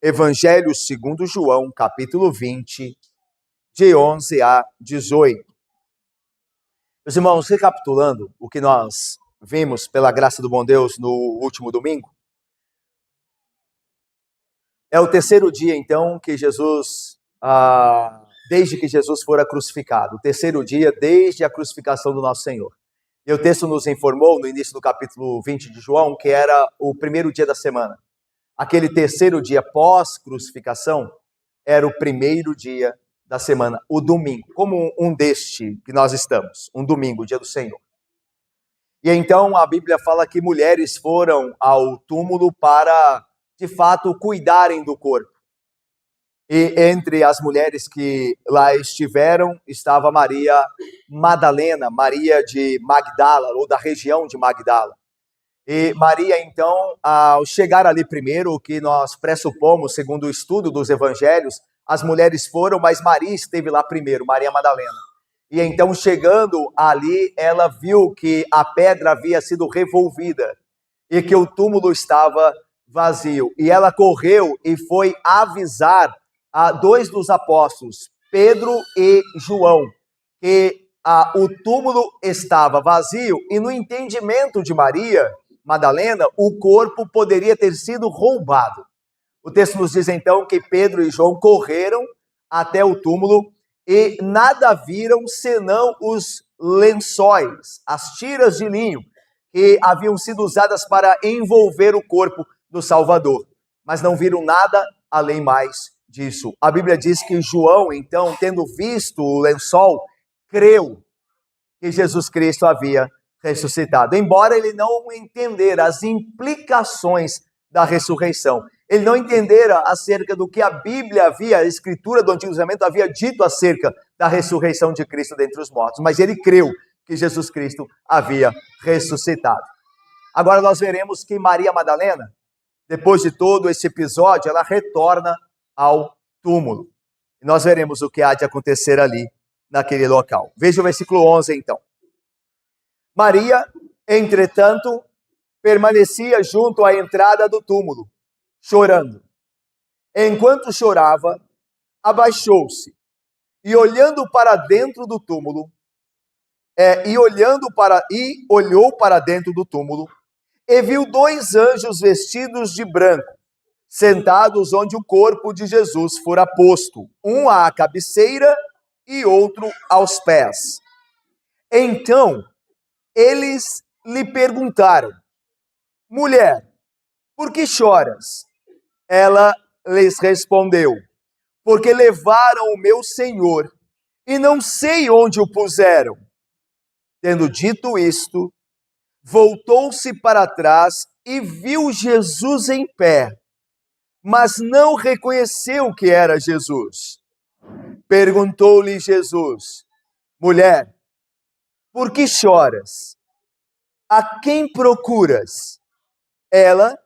Evangelho segundo João, capítulo 20, de 11 a 18. Meus irmãos, recapitulando o que nós vimos pela graça do bom Deus no último domingo, é o terceiro dia, então, que Jesus, desde que Jesus fora crucificado, o terceiro dia desde a crucificação do nosso Senhor. E o texto nos informou, no início do capítulo 20 de João, que era o primeiro dia da semana. Aquele terceiro dia pós-crucificação era o primeiro dia da semana, o domingo, como um deste que nós estamos, um domingo, o dia do Senhor. E então a Bíblia fala que mulheres foram ao túmulo para, de fato, cuidarem do corpo. E entre as mulheres que lá estiveram, estava Maria Madalena, Maria de Magdala, ou da região de Magdala. E Maria, então, ao chegar ali primeiro, o que nós pressupomos, segundo o estudo dos evangelhos, as mulheres foram, mas Maria esteve lá primeiro, Maria Madalena. E então, chegando ali, ela viu que a pedra havia sido revolvida e que o túmulo estava vazio. E ela correu e foi avisar a dois dos apóstolos, Pedro e João, que o túmulo estava vazio e no entendimento de Maria Madalena, o corpo poderia ter sido roubado. O texto nos diz então que Pedro e João correram até o túmulo e nada viram senão os lençóis, as tiras de linho que haviam sido usadas para envolver o corpo do Salvador. Mas não viram nada além mais disso. A Bíblia diz que João, então, tendo visto o lençol, creu que Jesus Cristo havia ressuscitado, embora ele não entendera as implicações da ressurreição. Ele não entendera acerca do que a Bíblia havia, a Escritura do Antigo Testamento havia dito acerca da ressurreição de Cristo dentre os mortos, mas ele creu que Jesus Cristo havia ressuscitado. Agora nós veremos que Maria Madalena, depois de todo esse episódio, ela retorna ao túmulo. E nós veremos o que há de acontecer ali naquele local. Veja o versículo 11, então. Maria, entretanto, permanecia junto à entrada do túmulo, chorando. Enquanto chorava, abaixou-se e olhando para dentro do túmulo, olhou para dentro do túmulo e viu dois anjos vestidos de branco, sentados onde o corpo de Jesus fora posto, um à cabeceira e outro aos pés. Então, eles lhe perguntaram: mulher, por que choras? Ela lhes respondeu: porque levaram o meu Senhor e não sei onde o puseram. Tendo dito isto, voltou-se para trás e viu Jesus em pé, mas não reconheceu que era Jesus. Perguntou-lhe Jesus: mulher, por que choras? A quem procuras? Ela,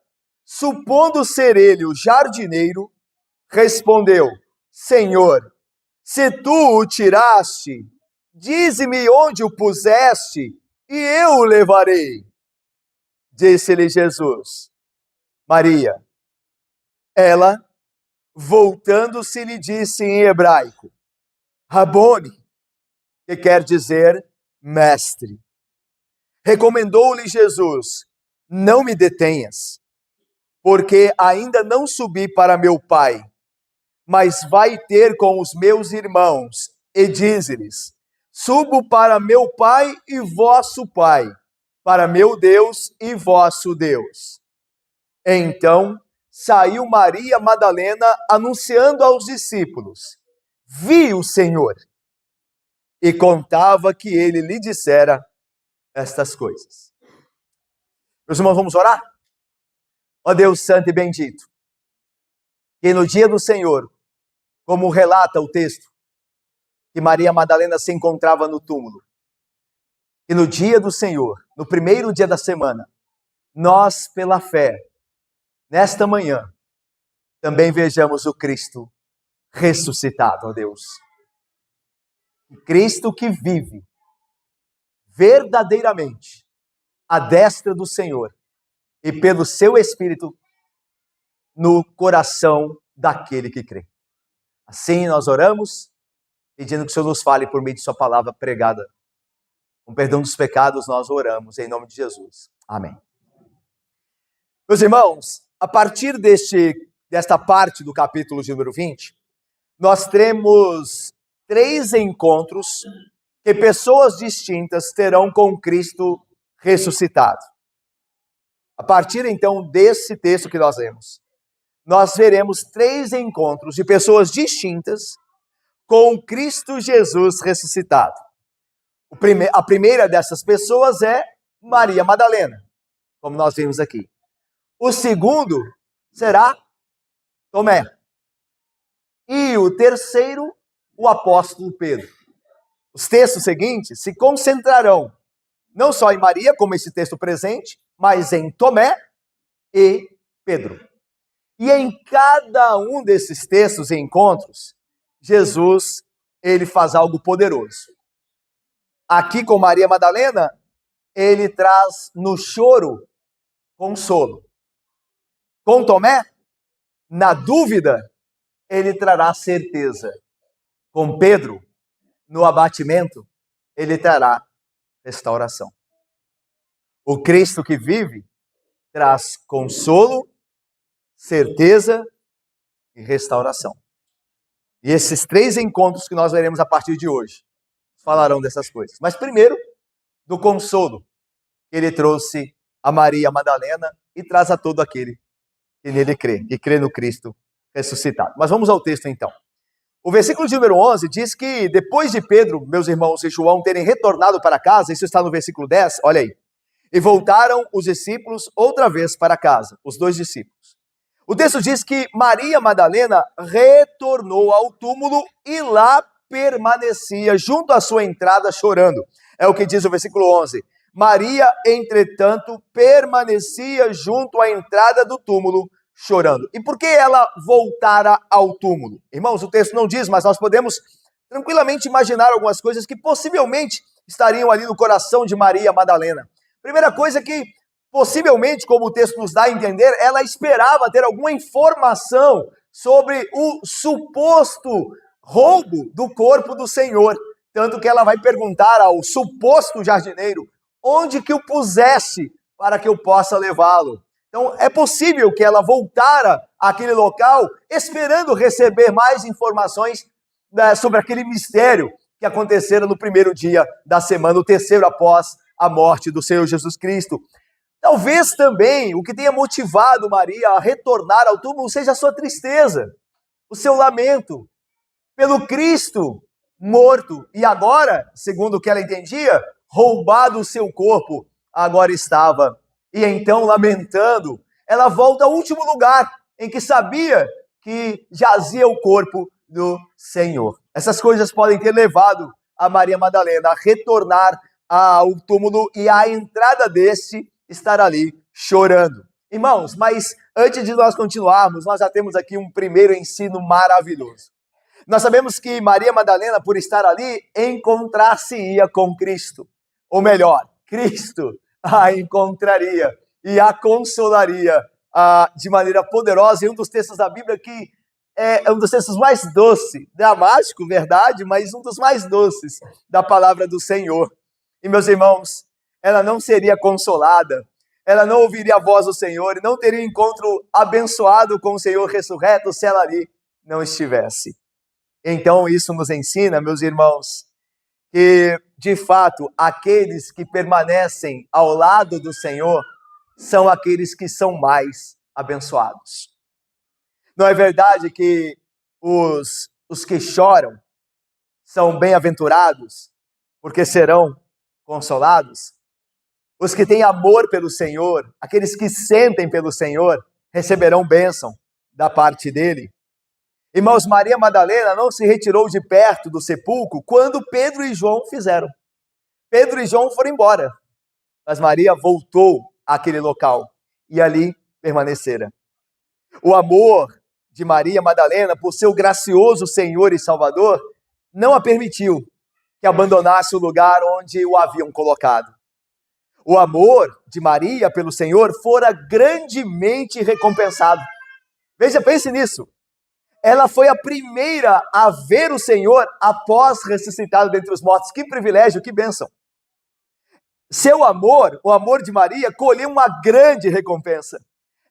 supondo ser ele o jardineiro, respondeu: Senhor, se tu o tiraste, dize-me onde o puseste, e eu o levarei. Disse-lhe Jesus: Maria. Ela, voltando-se, lhe disse em hebraico: Rabone, que quer dizer mestre. Recomendou-lhe Jesus: não me detenhas, porque ainda não subi para meu Pai, mas vai ter com os meus irmãos e dize-lhes: subo para meu Pai e vosso Pai, para meu Deus e vosso Deus. Então saiu Maria Madalena anunciando aos discípulos: vi o Senhor. E contava que ele lhe dissera estas coisas. Meus irmãos, vamos orar? Ó Deus santo e bendito, que no dia do Senhor, como relata o texto, que Maria Madalena se encontrava no túmulo, e no dia do Senhor, no primeiro dia da semana, nós, pela fé, nesta manhã, também vejamos o Cristo ressuscitado, ó Deus. O Cristo que vive verdadeiramente à destra do Senhor e pelo seu Espírito no coração daquele que crê. Assim nós oramos, pedindo que o Senhor nos fale por meio de sua palavra pregada. Com perdão dos pecados nós oramos, em nome de Jesus. Amém. Meus irmãos, a partir desta parte do capítulo de número 20, nós temos 3 encontros que pessoas distintas terão com Cristo ressuscitado. A partir então desse texto que nós lemos, nós veremos 3 encontros de pessoas distintas com Cristo Jesus ressuscitado. A primeira dessas pessoas é Maria Madalena, como nós vimos aqui. O segundo será Tomé. E o terceiro, o apóstolo Pedro. Os textos seguintes se concentrarão não só em Maria, como esse texto presente, mas em Tomé e Pedro. E em cada um desses textos e encontros, Jesus, ele faz algo poderoso. Aqui com Maria Madalena, ele traz no choro consolo. Com Tomé, na dúvida, ele trará certeza. Com Pedro, no abatimento, ele trará restauração. O Cristo que vive traz consolo, certeza e restauração. E esses 3 encontros que nós veremos a partir de hoje falarão dessas coisas. Mas primeiro, do consolo que ele trouxe a Maria Madalena e traz a todo aquele que nele crê, que crê no Cristo ressuscitado. Mas vamos ao texto então. O versículo de número 11 diz que depois de Pedro, meus irmãos, e João terem retornado para casa, isso está no versículo 10, olha aí, e voltaram os discípulos outra vez para casa, os 2 discípulos. O texto diz que Maria Madalena retornou ao túmulo e lá permanecia junto à sua entrada chorando. É o que diz o versículo 11. Maria, entretanto, permanecia junto à entrada do túmulo chorando. E por que ela voltara ao túmulo? Irmãos, o texto não diz, mas nós podemos tranquilamente imaginar algumas coisas que possivelmente estariam ali no coração de Maria Madalena. Primeira coisa que possivelmente, como o texto nos dá a entender, ela esperava ter alguma informação sobre o suposto roubo do corpo do Senhor. Tanto que ela vai perguntar ao suposto jardineiro onde que o pusesse para que eu possa levá-lo. Então, é possível que ela voltara àquele local esperando receber mais informações sobre aquele mistério que acontecera no primeiro dia da semana, o terceiro após a morte do Senhor Jesus Cristo. Talvez também o que tenha motivado Maria a retornar ao túmulo seja a sua tristeza, o seu lamento pelo Cristo morto e agora, segundo o que ela entendia, roubado o seu corpo, agora estava. E então, lamentando, ela volta ao último lugar em que sabia que jazia o corpo do Senhor. Essas coisas podem ter levado a Maria Madalena a retornar ao túmulo e à entrada desse estar ali chorando. Irmãos, mas antes de nós continuarmos, nós já temos aqui um primeiro ensino maravilhoso. Nós sabemos que Maria Madalena, por estar ali, encontrar-se-ia com Cristo. Ou melhor, Cristo a encontraria e a consolaria de maneira poderosa. E um dos textos da Bíblia que é um dos textos mais doces, dramático, verdade, mas um dos mais doces da palavra do Senhor. E meus irmãos, ela não seria consolada, ela não ouviria a voz do Senhor e não teria um encontro abençoado com o Senhor ressurreto se ela ali não estivesse. Então isso nos ensina, meus irmãos, que de fato aqueles que permanecem ao lado do Senhor são aqueles que são mais abençoados. Não é verdade que os que choram são bem-aventurados, porque serão consolados? Os que têm amor pelo Senhor, aqueles que sentem pelo Senhor, receberão bênção da parte dele. Irmãos, Maria Madalena não se retirou de perto do sepulcro quando Pedro e João fizeram. Pedro e João foram embora, mas Maria voltou àquele local e ali permanecera. O amor de Maria Madalena por seu gracioso Senhor e Salvador não a permitiu que abandonasse o lugar onde o haviam colocado. O amor de Maria pelo Senhor fora grandemente recompensado. Veja, pense nisso. Ela foi a primeira a ver o Senhor após ressuscitado dentre os mortos. Que privilégio, que bênção. Seu amor, o amor de Maria, colheu uma grande recompensa.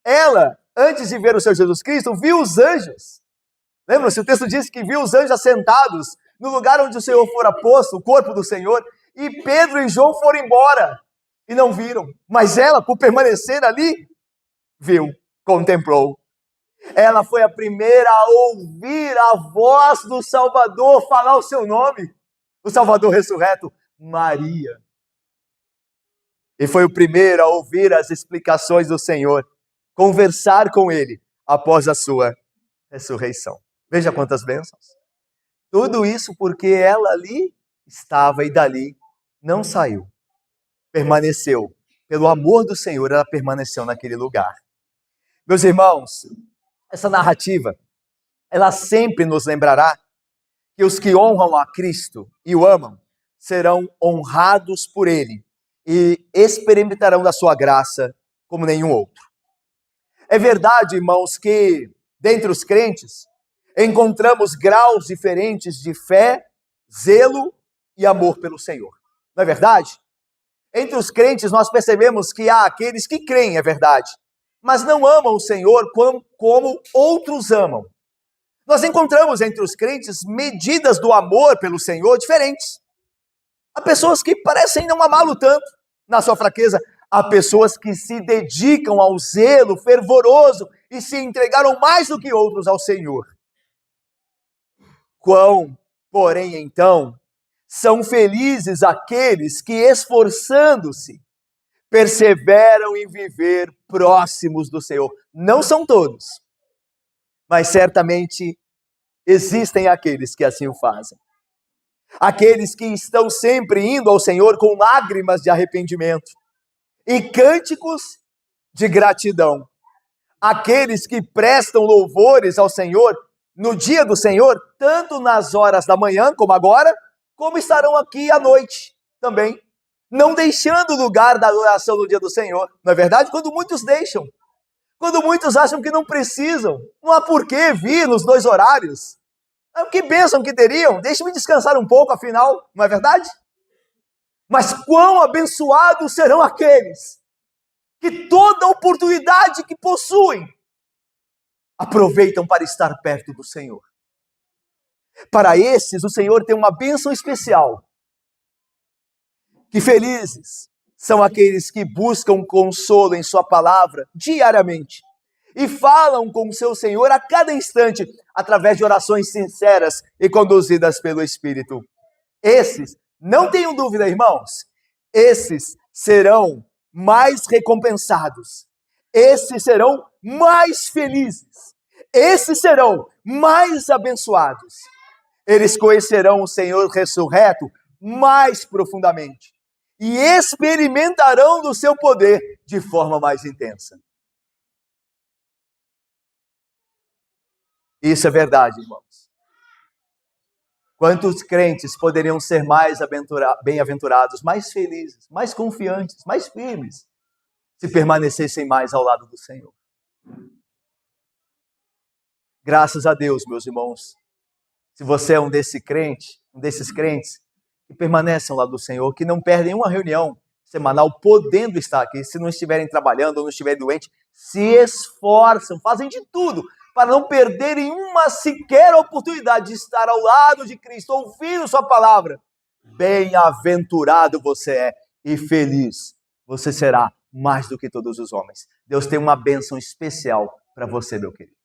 Ela, antes de ver o Senhor Jesus Cristo, viu os anjos. Lembra-se, o texto diz que viu os anjos assentados no lugar onde o Senhor fora posto, o corpo do Senhor, e Pedro e João foram embora e não viram. Mas ela, por permanecer ali, viu, contemplou. Ela foi a primeira a ouvir a voz do Salvador falar o seu nome, o Salvador ressurreto, Maria. E foi o primeiro a ouvir as explicações do Senhor, conversar com ele após a sua ressurreição. Veja quantas bênçãos. Tudo isso porque ela ali estava e dali não saiu. Permaneceu. Pelo amor do Senhor, ela permaneceu naquele lugar. Meus irmãos, essa narrativa, ela sempre nos lembrará que os que honram a Cristo e o amam serão honrados por Ele e experimentarão da sua graça como nenhum outro. É verdade, irmãos, que dentre os crentes encontramos graus diferentes de fé, zelo e amor pelo Senhor. Não é verdade? Entre os crentes nós percebemos que há aqueles que creem, é verdade, mas não amam o Senhor como outros amam. Nós encontramos entre os crentes medidas do amor pelo Senhor diferentes. Há pessoas que parecem não amá-lo tanto na sua fraqueza. Há pessoas que se dedicam ao zelo fervoroso e se entregaram mais do que outros ao Senhor. Quão, porém, então, são felizes aqueles que, esforçando-se, perseveram em viver próximos do Senhor. Não são todos, mas certamente existem aqueles que assim o fazem. Aqueles que estão sempre indo ao Senhor com lágrimas de arrependimento e cânticos de gratidão. Aqueles que prestam louvores ao Senhor no dia do Senhor, tanto nas horas da manhã, como agora, como estarão aqui à noite também, não deixando o lugar da adoração no dia do Senhor. Não é verdade? Quando muitos deixam, quando muitos acham que não precisam, não há por que vir nos dois horários. Que bênção que teriam, deixe-me descansar um pouco, afinal, não é verdade? Mas quão abençoados serão aqueles que toda oportunidade que possuem aproveitam para estar perto do Senhor. Para esses, o Senhor tem uma bênção especial. Que felizes são aqueles que buscam consolo em sua palavra diariamente e falam com o seu Senhor a cada instante através de orações sinceras e conduzidas pelo Espírito. Esses, não tenham dúvida, irmãos, esses serão mais recompensados. Esses serão mais felizes. Esses serão mais abençoados. Eles conhecerão o Senhor ressurreto mais profundamente e experimentarão do seu poder de forma mais intensa. Isso é verdade, irmãos. Quantos crentes poderiam ser mais bem-aventurados, mais felizes, mais confiantes, mais firmes, se permanecessem mais ao lado do Senhor? Graças a Deus, meus irmãos, se você é um desses crentes que permanecem ao lado do Senhor, que não perdem uma reunião semanal, podendo estar aqui, se não estiverem trabalhando ou não estiverem doentes, se esforçam, fazem de tudo para não perderem uma sequer oportunidade de estar ao lado de Cristo, ouvindo sua palavra. Bem-aventurado você é e feliz você será mais do que todos os homens. Deus tem uma bênção especial para você, meu querido.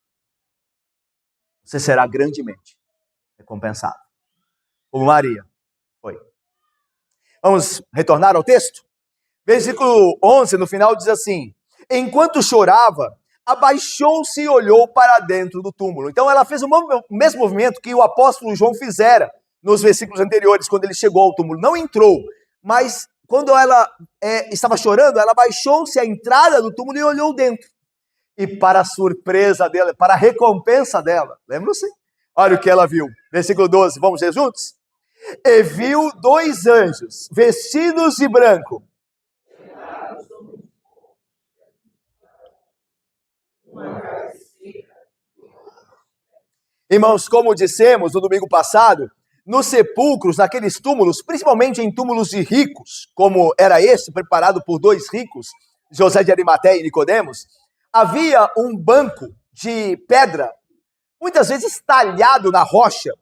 Você será grandemente recompensado, como Maria foi. Vamos retornar ao texto? Versículo 11, no final, diz assim: enquanto chorava, abaixou-se e olhou para dentro do túmulo. Então ela fez o mesmo movimento que o apóstolo João fizera nos versículos anteriores, quando ele chegou ao túmulo. Não entrou, mas quando ela estava chorando, ela abaixou-se à entrada do túmulo e olhou dentro. E para a surpresa dela, para a recompensa dela, lembram-se? Olha o que ela viu. Versículo 12, vamos ler juntos? E viu dois anjos, vestidos de branco. Irmãos, como dissemos no domingo passado, nos sepulcros, naqueles túmulos, principalmente em túmulos de ricos, como era esse, preparado por dois ricos, José de Arimateia e Nicodemos, havia um banco de pedra, muitas vezes talhado na rocha,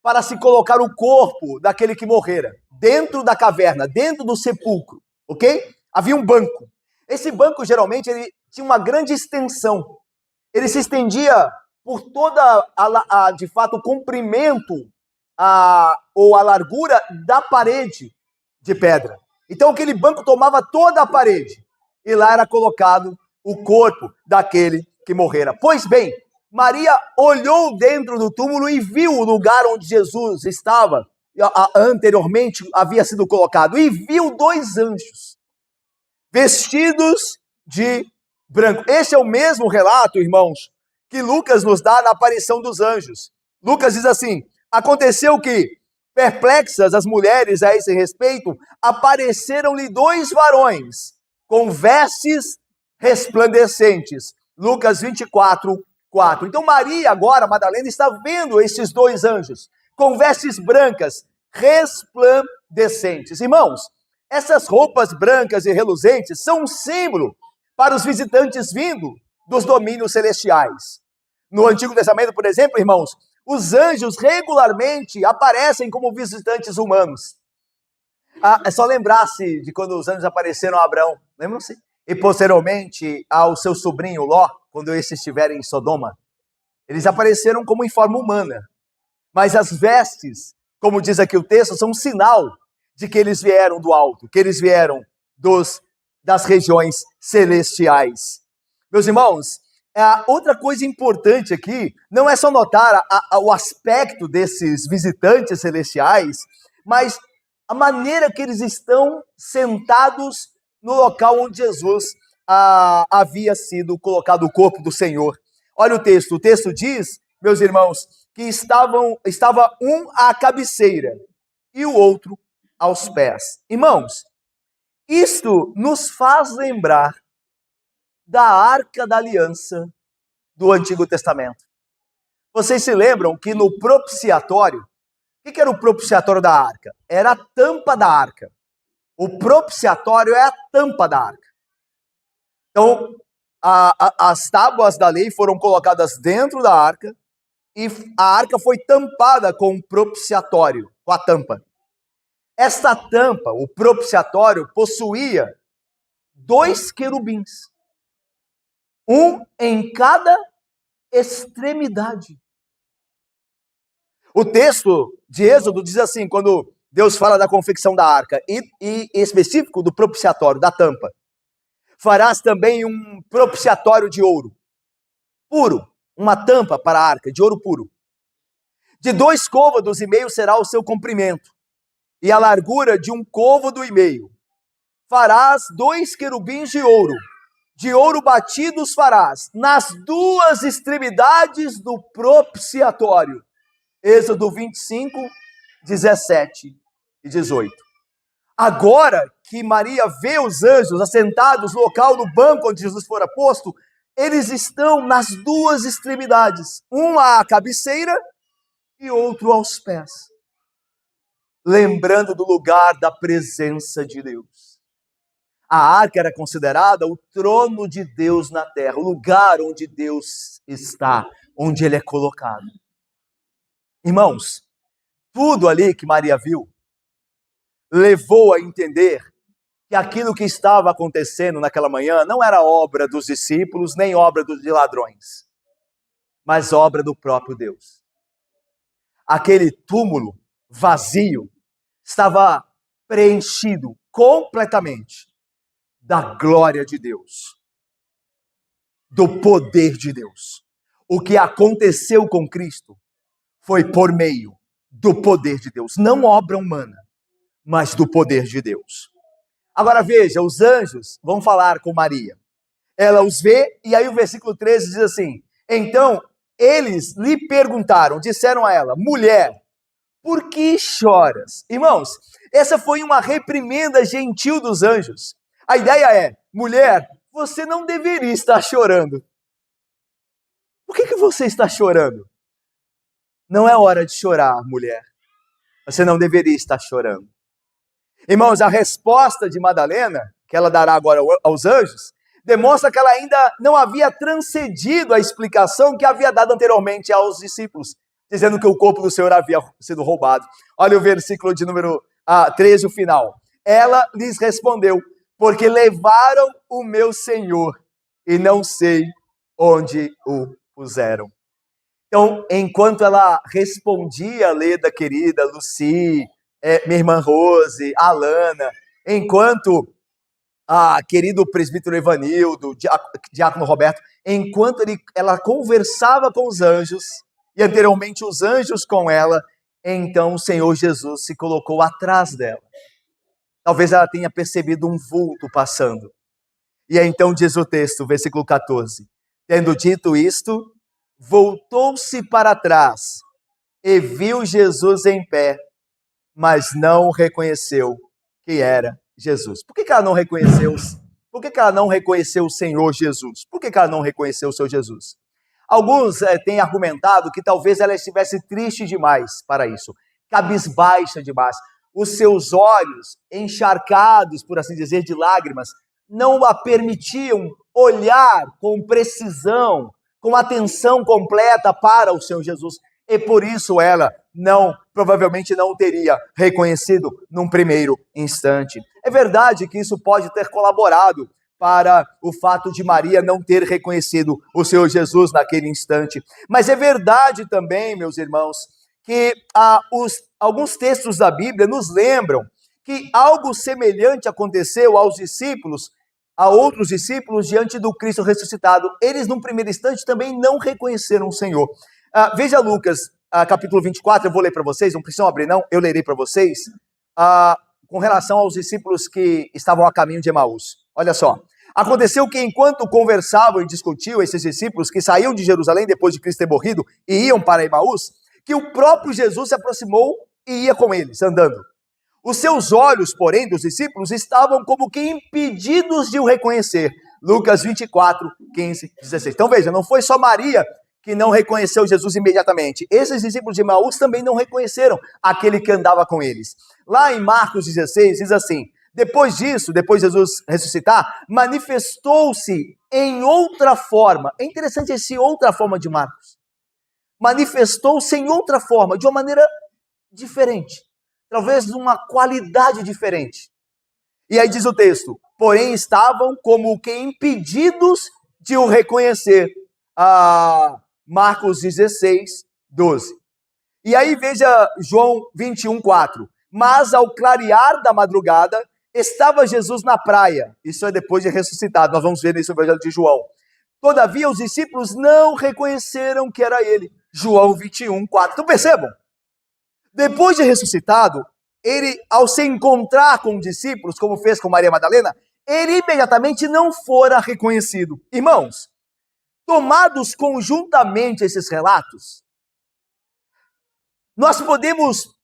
para se colocar o corpo daquele que morrera, dentro da caverna, dentro do sepulcro, ok? Havia um banco. Esse banco, geralmente, ele tinha uma grande extensão. Ele se estendia por toda, de fato, o comprimento ou a largura da parede de pedra. Então, aquele banco tomava toda a parede. E lá era colocado o corpo daquele que morrera. Pois bem, Maria olhou dentro do túmulo e viu o lugar onde Jesus estava, anteriormente havia sido colocado, e viu dois anjos, vestidos de branco. Esse é o mesmo relato, irmãos, que Lucas nos dá na aparição dos anjos. Lucas diz assim: aconteceu que, perplexas as mulheres a esse respeito, apareceram-lhe dois varões, com vestes resplandecentes. Lucas 24, 4. Então Maria agora, Madalena, está vendo esses dois anjos, com vestes brancas, resplandecentes. Irmãos, essas roupas brancas e reluzentes são um símbolo para os visitantes vindo dos domínios celestiais. No Antigo Testamento, por exemplo, irmãos, os anjos regularmente aparecem como visitantes humanos. É só lembrar-se de quando os anjos apareceram a Abraão, lembram-se? E posteriormente ao seu sobrinho Ló, quando esses estiverem em Sodoma. Eles apareceram como em forma humana. Mas as vestes, como diz aqui o texto, são um sinal de que eles vieram do alto, que eles vieram das regiões celestiais. Meus irmãos, outra coisa importante aqui, não é só notar o aspecto desses visitantes celestiais, mas a maneira que eles estão sentados no local onde Jesus havia sido colocado o corpo do Senhor. Olha o texto diz, meus irmãos, que estava um à cabeceira e o outro aos pés. Irmãos, isto nos faz lembrar da Arca da Aliança do Antigo Testamento. Vocês se lembram que no propiciatório, o que era o propiciatório da arca? Era a tampa da arca. O propiciatório é a tampa da arca. Então, as tábuas da lei foram colocadas dentro da arca e a arca foi tampada com o propiciatório, com a tampa. Esta tampa, o propiciatório, possuía dois querubins, um em cada extremidade. O texto de Êxodo diz assim, quando Deus fala da confecção da arca, e em específico do propiciatório, da tampa. Farás também um propiciatório de ouro puro, uma tampa para a arca, de ouro puro. De 2,5 côvados será o seu comprimento, e a largura de 1,5 côvado. Farás 2 querubins de ouro batidos farás nas duas extremidades do propiciatório. Êxodo 25, 17 e 18. Agora que Maria vê os anjos assentados no local, no banco onde Jesus fora posto, eles estão nas duas extremidades, um à cabeceira e outro aos pés, lembrando do lugar da presença de Deus. A arca era considerada o trono de Deus na terra, o lugar onde Deus está, onde ele é colocado. Irmãos, tudo ali que Maria viu levou a entender que aquilo que estava acontecendo naquela manhã não era obra dos discípulos, nem obra de ladrões, mas obra do próprio Deus. Aquele túmulo vazio estava preenchido completamente da glória de Deus, do poder de Deus. O que aconteceu com Cristo foi por meio do poder de Deus, não obra humana, mas do poder de Deus. Agora veja, os anjos vão falar com Maria. Ela os vê, e aí o versículo 13 diz assim: então eles lhe perguntaram, disseram a ela: mulher, por que choras? Irmãos, essa foi uma reprimenda gentil dos anjos. A ideia é: mulher, você não deveria estar chorando. Por que você está chorando? Não é hora de chorar, mulher. Você não deveria estar chorando. Irmãos, a resposta de Madalena, que ela dará agora aos anjos, demonstra que ela ainda não havia transcedido a explicação que havia dado anteriormente aos discípulos, dizendo que o corpo do Senhor havia sido roubado. Olha o versículo de número 13, o final. Ela lhes respondeu, porque levaram o meu Senhor e não sei onde o puseram. Então, enquanto ela respondia, Leda querida, Luci, minha irmã Rose, Alana, enquanto querido presbítero Evanildo, diácono Roberto, enquanto ela conversava com os anjos, e anteriormente os anjos com ela, então o Senhor Jesus se colocou atrás dela. Talvez ela tenha percebido um vulto passando. E aí então diz o texto, versículo 14, tendo dito isto, voltou-se para trás e viu Jesus em pé, mas não reconheceu que era Jesus. Por que ela não reconheceu? Por que ela não reconheceu o Senhor Jesus? Por que ela não reconheceu o seu Jesus? Alguns têm argumentado que talvez ela estivesse triste demais para isso, cabisbaixa demais. Os seus olhos, encharcados, por assim dizer, de lágrimas, não a permitiam olhar com precisão, com atenção completa para o Senhor Jesus. E por isso ela provavelmente não teria reconhecido num primeiro instante. É verdade que isso pode ter colaborado para o fato de Maria não ter reconhecido o Senhor Jesus naquele instante. Mas é verdade também, meus irmãos, que alguns textos da Bíblia nos lembram que algo semelhante aconteceu a outros discípulos diante do Cristo ressuscitado. Eles, num primeiro instante, também não reconheceram o Senhor. Veja Lucas, capítulo 24, eu vou ler para vocês, não precisam abrir não, eu lerei para vocês, com relação aos discípulos que estavam a caminho de Emaús. Olha só, aconteceu que enquanto conversavam e discutiam esses discípulos que saíam de Jerusalém depois de Cristo ter morrido e iam para Emaús, que o próprio Jesus se aproximou e ia com eles, andando. Os seus olhos, porém, dos discípulos estavam como que impedidos de o reconhecer. Lucas 24, 15, 16. Então veja, não foi só Maria que não reconheceu Jesus imediatamente. Esses discípulos de Emaús também não reconheceram aquele que andava com eles. Lá em Marcos 16, diz assim, depois disso, depois de Jesus ressuscitar, manifestou-se em outra forma. É interessante esse outra forma de Marcos. Manifestou-se em outra forma, de uma maneira diferente. Talvez de uma qualidade diferente. E aí diz o texto, porém estavam como que impedidos de o reconhecer. Marcos 16, 12. E aí veja João 21, 4. Mas ao clarear da madrugada, estava Jesus na praia. Isso é depois de ressuscitado, nós vamos ver isso no Evangelho de João. Todavia os discípulos não reconheceram que era ele. João 21, 4. Então percebam, depois de ressuscitado, ele, ao se encontrar com os discípulos, como fez com Maria Madalena, ele imediatamente não fora reconhecido. Irmãos, tomados conjuntamente esses relatos, nós podemos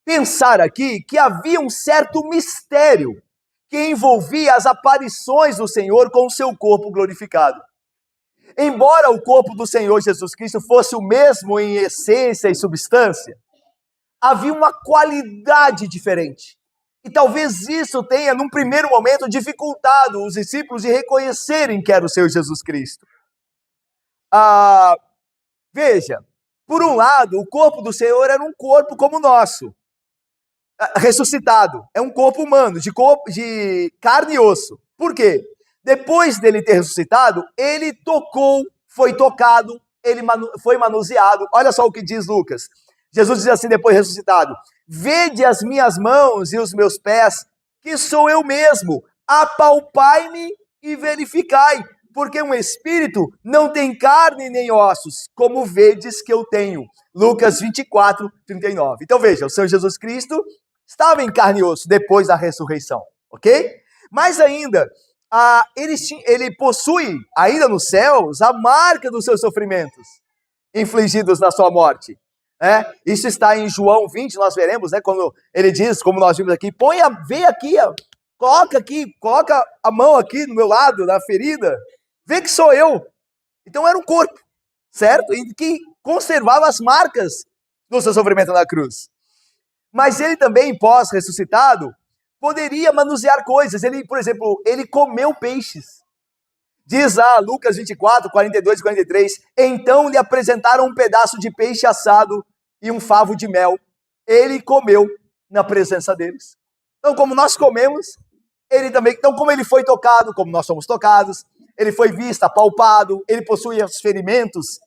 pensar aqui que havia um certo mistério que envolvia as aparições do Senhor com o seu corpo glorificado. Embora o corpo do Senhor Jesus Cristo fosse o mesmo em essência e substância, havia uma qualidade diferente. E talvez isso tenha, num primeiro momento, dificultado os discípulos de reconhecerem que era o Senhor Jesus Cristo. Veja, por um lado, o corpo do Senhor era um corpo como o nosso, ressuscitado. É um corpo humano, de carne e osso. Por quê? Depois dele ter ressuscitado, ele foi tocado, ele foi manuseado. Olha só o que diz Lucas. Jesus diz assim, depois ressuscitado, vede as minhas mãos e os meus pés, que sou eu mesmo, apalpai-me e verificai, porque um espírito não tem carne nem ossos, como vedes que eu tenho. Lucas 24, 39. Então veja, o Senhor Jesus Cristo estava em carne e osso depois da ressurreição, ok? Mas ainda, ele possui, ainda nos céus, a marca dos seus sofrimentos, infligidos na sua morte. Isso está em João 20, nós veremos, quando ele diz, como nós vimos aqui, vem aqui, coloca a mão aqui no meu lado, na ferida, vê que sou eu. Então era um corpo, certo? E que conservava as marcas no seu sofrimento na cruz. Mas ele também, pós-ressuscitado, poderia manusear coisas. Ele, por exemplo, ele comeu peixes. Diz lá, Lucas 24, 42 e 43, então lhe apresentaram um pedaço de peixe assado e um favo de mel. Ele comeu na presença deles. Então, como nós comemos, ele também, então como ele foi tocado, como nós somos tocados, ele foi visto, apalpado, ele possui os ferimentos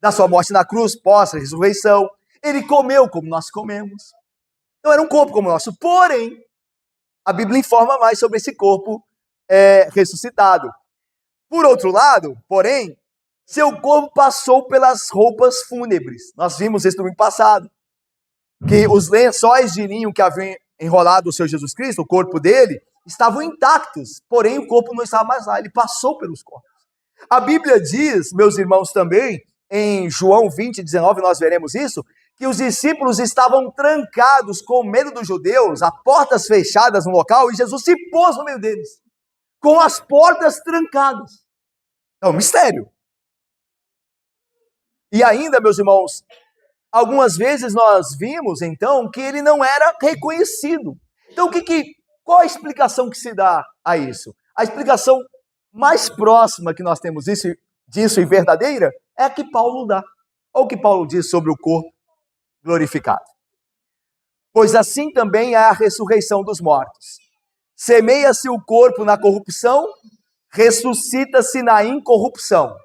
da sua morte na cruz, pós-ressurreição, ele comeu como nós comemos. Então era um corpo como o nosso, porém, a Bíblia informa mais sobre esse corpo ressuscitado. Por outro lado, porém, seu corpo passou pelas roupas fúnebres. Nós vimos isso no domingo passado, que os lençóis de linho que haviam enrolado o Senhor Jesus Cristo, o corpo dele, estavam intactos, porém o corpo não estava mais lá, ele passou pelos corpos. A Bíblia diz, meus irmãos, também, em João 20, 19, nós veremos isso, que os discípulos estavam trancados com medo dos judeus, a portas fechadas no local, e Jesus se pôs no meio deles, com as portas trancadas. É um mistério. E ainda, meus irmãos, algumas vezes nós vimos, então, que ele não era reconhecido. Então, qual a explicação que se dá a isso? A explicação mais próxima que nós temos disso e verdadeira é a que Paulo dá. Olha o que Paulo diz sobre o corpo glorificado. Pois assim também é a ressurreição dos mortos. Semeia-se o corpo na corrupção, ressuscita-se na incorrupção.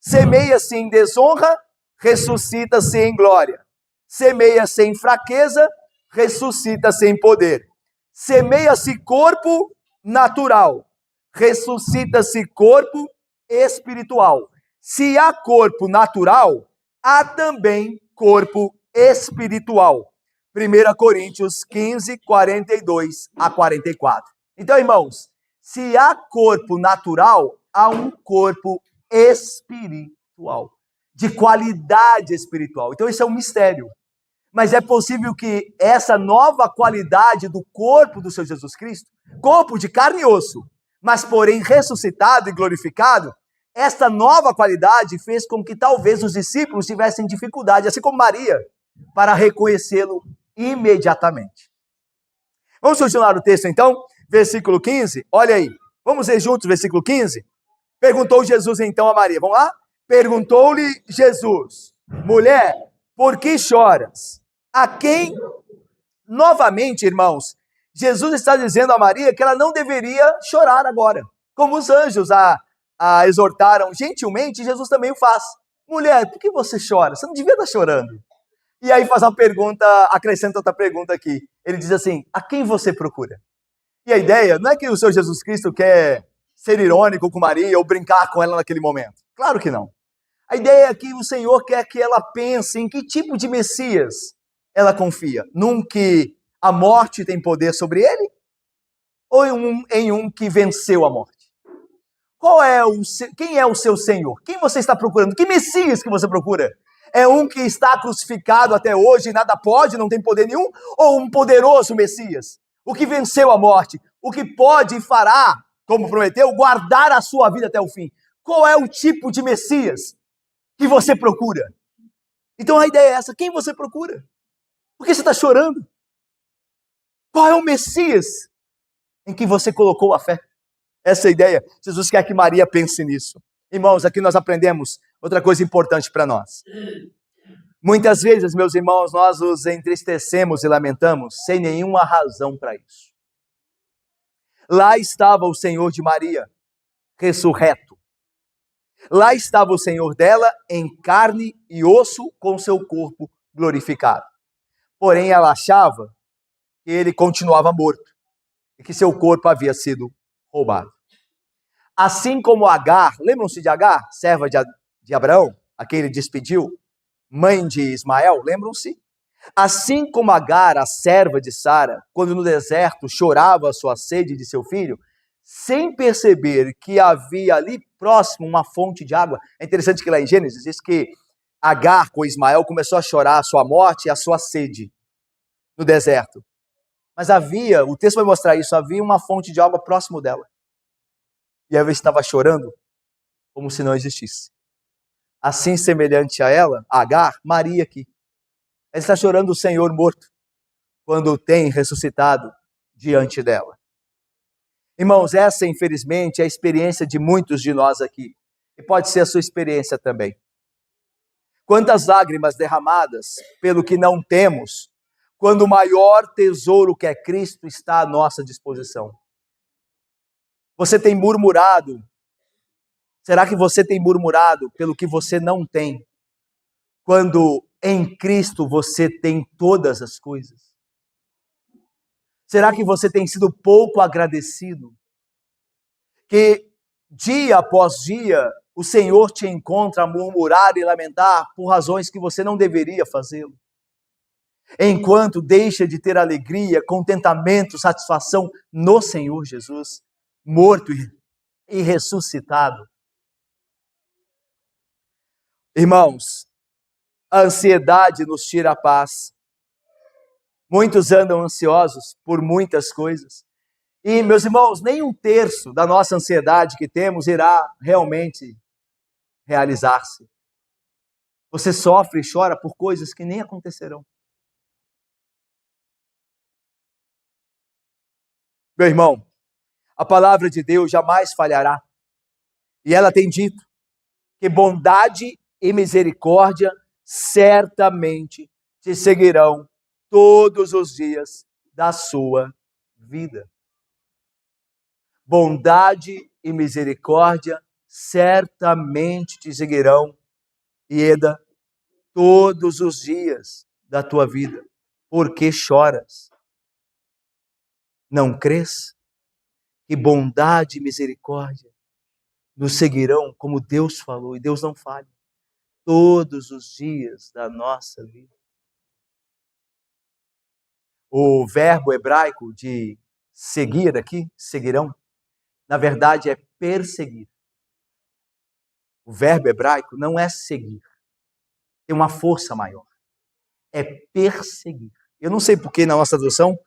Semeia-se em desonra, ressuscita-se em glória. Semeia-se em fraqueza, ressuscita-se em poder. Semeia-se corpo natural, ressuscita-se corpo espiritual. Se há corpo natural, há também corpo espiritual. 1 Coríntios 15, 42 a 44. Então, irmãos, se há corpo natural, há um corpo espiritual, de qualidade espiritual. Então, isso é um mistério. Mas é possível que essa nova qualidade do corpo do Senhor Jesus Cristo, corpo de carne e osso, mas porém ressuscitado e glorificado, esta nova qualidade fez com que talvez os discípulos tivessem dificuldade, assim como Maria, para reconhecê-lo imediatamente. Vamos continuar o texto então, versículo 15, olha aí, vamos ler juntos, versículo 15. Perguntou Jesus então a Maria, vamos lá? Perguntou-lhe Jesus, mulher, por que choras? A quem? Novamente, irmãos, Jesus está dizendo a Maria que ela não deveria chorar agora, como os anjos a exortaram gentilmente, Jesus também o faz. Mulher, por que você chora? Você não devia estar chorando. E aí faz uma pergunta, acrescenta outra pergunta aqui. Ele diz assim, a quem você procura? E a ideia não é que o Senhor Jesus Cristo quer ser irônico com Maria ou brincar com ela naquele momento. Claro que não. A ideia é que o Senhor quer que ela pense em que tipo de Messias ela confia. Num que a morte tem poder sobre ele? Ou em um que venceu a morte? Quem é o seu Senhor? Quem você está procurando? Que Messias que você procura? É um que está crucificado até hoje e nada pode, não tem poder nenhum? Ou um poderoso Messias? O que venceu a morte? O que pode e fará, como prometeu, guardar a sua vida até o fim? Qual é o tipo de Messias que você procura? Então a ideia é essa, quem você procura? Por que você está chorando? Qual é o Messias em que você colocou a fé? Essa é a ideia. Jesus quer que Maria pense nisso. Irmãos, aqui nós aprendemos outra coisa importante para nós. Muitas vezes, meus irmãos, nós nos entristecemos e lamentamos sem nenhuma razão para isso. Lá estava o Senhor de Maria, ressurreto. Lá estava o Senhor dela em carne e osso com seu corpo glorificado. Porém, ela achava que ele continuava morto e que seu corpo havia sido roubado. Assim como Agar, lembram-se de Agar, serva de Abraão, a quem ele despediu, mãe de Ismael, lembram-se? Assim como Agar, a serva de Sara, quando no deserto chorava a sua sede de seu filho, sem perceber que havia ali próximo uma fonte de água. É interessante que lá em Gênesis diz que Agar com Ismael começou a chorar a sua morte e a sua sede no deserto. Mas o texto vai mostrar isso, havia uma fonte de água próximo dela. E ela estava chorando como se não existisse. Assim, semelhante a ela, a Agar, Maria aqui. Ela está chorando o Senhor morto, quando tem ressuscitado diante dela. Irmãos, essa, infelizmente, é a experiência de muitos de nós aqui. E pode ser a sua experiência também. Quantas lágrimas derramadas pelo que não temos, quando o maior tesouro que é Cristo está à nossa disposição. Você tem murmurado? Será que você tem murmurado pelo que você não tem, quando em Cristo você tem todas as coisas? Será que você tem sido pouco agradecido? Que dia após dia o Senhor te encontra a murmurar e lamentar por razões que você não deveria fazê-lo. Enquanto deixa de ter alegria, contentamento, satisfação no Senhor Jesus, morto e ressuscitado. Irmãos, a ansiedade nos tira a paz. Muitos andam ansiosos por muitas coisas. E, meus irmãos, nem 1/3 da nossa ansiedade que temos irá realmente realizar-se. Você sofre e chora por coisas que nem acontecerão. Meu irmão, a palavra de Deus jamais falhará. E ela tem dito que bondade e misericórdia certamente te seguirão todos os dias da sua vida. Bondade e misericórdia certamente te seguirão, Ieda, todos os dias da tua vida. Por que choras? Não crês que bondade e misericórdia nos seguirão, como Deus falou, e Deus não falha, todos os dias da nossa vida? O verbo hebraico de seguir aqui, seguirão, na verdade é perseguir. O verbo hebraico não é seguir, tem uma força maior, é perseguir. Eu não sei por que na nossa tradução,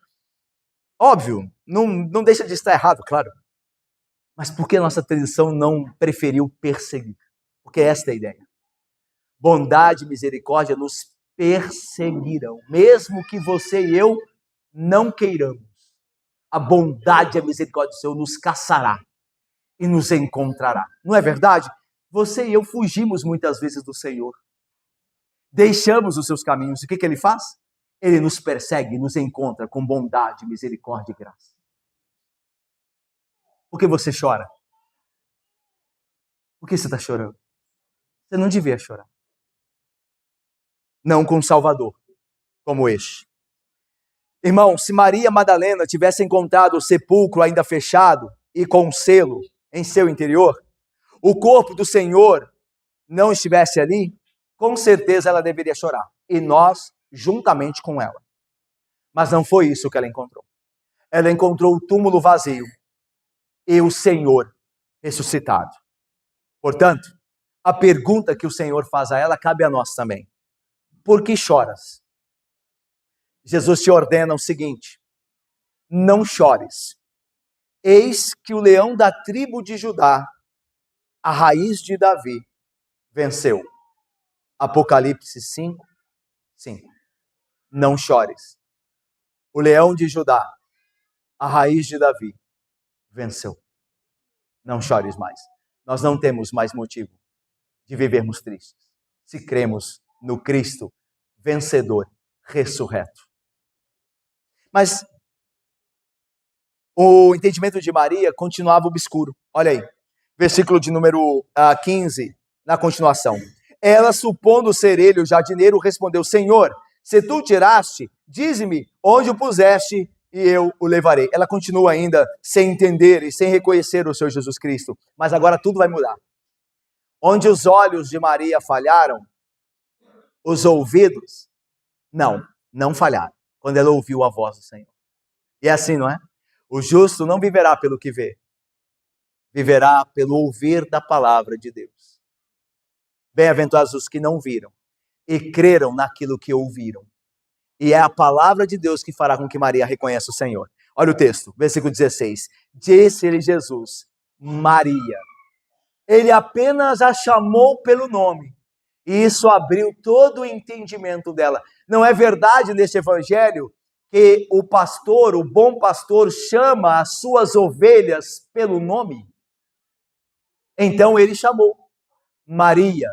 óbvio, não deixa de estar errado, claro, mas por que a nossa tradução não preferiu perseguir? Porque esta é a ideia. Bondade e misericórdia nos perseguirão, mesmo que você e eu não queiramos. A bondade e a misericórdia do Senhor nos caçará e nos encontrará. Não é verdade? Você e eu fugimos muitas vezes do Senhor. Deixamos os seus caminhos. E o que Ele faz? Ele nos persegue e nos encontra com bondade, misericórdia e graça. Por que você chora? Por que você está chorando? Você não devia chorar. Não com um Salvador como este. Irmão, se Maria Madalena tivesse encontrado o sepulcro ainda fechado e com um selo em seu interior, o corpo do Senhor não estivesse ali, com certeza ela deveria chorar. E nós, juntamente com ela. Mas não foi isso que ela encontrou. Ela encontrou o túmulo vazio e o Senhor ressuscitado. Portanto, a pergunta que o Senhor faz a ela cabe a nós também. Por que choras? Jesus te ordena o seguinte: não chores. Eis que o leão da tribo de Judá, a raiz de Davi, venceu. Apocalipse 5, 5. Não chores. O leão de Judá, a raiz de Davi, venceu. Não chores mais. Nós não temos mais motivo de vivermos tristes, se cremos no Cristo vencedor, ressurreto. Mas o entendimento de Maria continuava obscuro. Olha aí, versículo de número 15, na continuação. Ela, supondo ser ele o jardineiro, respondeu: Senhor, se tu tiraste, dize-me onde o puseste e eu o levarei. Ela continua ainda sem entender e sem reconhecer o Senhor Jesus Cristo. Mas agora tudo vai mudar. Onde os olhos de Maria falharam, os ouvidos, não falharam. Quando ela ouviu a voz do Senhor. E é assim, não é? O justo não viverá pelo que vê, viverá pelo ouvir da palavra de Deus. Bem-aventurados os que não viram e creram naquilo que ouviram. E é a palavra de Deus que fará com que Maria reconheça o Senhor. Olha o texto, versículo 16. Disse-lhe Jesus: Maria. Ele apenas a chamou pelo nome E isso abriu todo o entendimento dela. Não é verdade neste evangelho que o pastor, o bom pastor, chama as suas ovelhas pelo nome? Então ele chamou Maria.